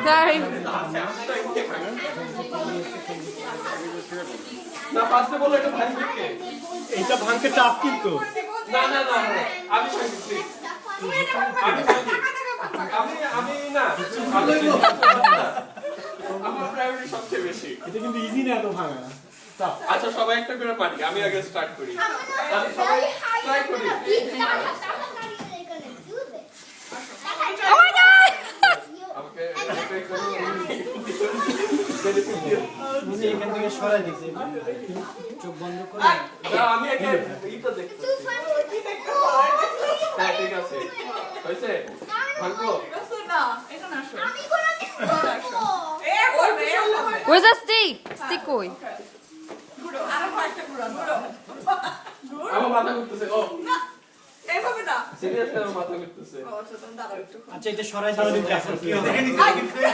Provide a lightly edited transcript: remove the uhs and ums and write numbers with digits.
Sorry. না ফার্স্টে বলো এটা ভাঙবে কে? এইটা ভাঙতে চাপ কিন্তু না না না না, আমি ভাঙছি আমি ভাঙি আমি না আমার প্রায়োরিটি সবচেয়ে বেশি। এটা কিন্তু ইজি না এত ভাঙা আচ্ছা সবাই একটা করে পারি, আমি আগে স্টার্ট করি। আমি সবাই ট্রাই করি। Oh my god! আমাকে ট্রাই করো। বুঝি এখান থেকে সরাই দিছি চোখ বন্ধ করে না আমি আগে এইটা দেখতে। হ্যাঁ ঠিক আছে হইছে ভাঙবো। Where's the stick? Stick koi? আমার মাথা ঘুরতেছে। ও এইভাবে না সিরিয়াসলি আমার মাথা ঘুরতেছে। ও আচ্ছা তুমি দাঁড়াও একটু আচ্ছা এটা সরাই দিছি কি হবে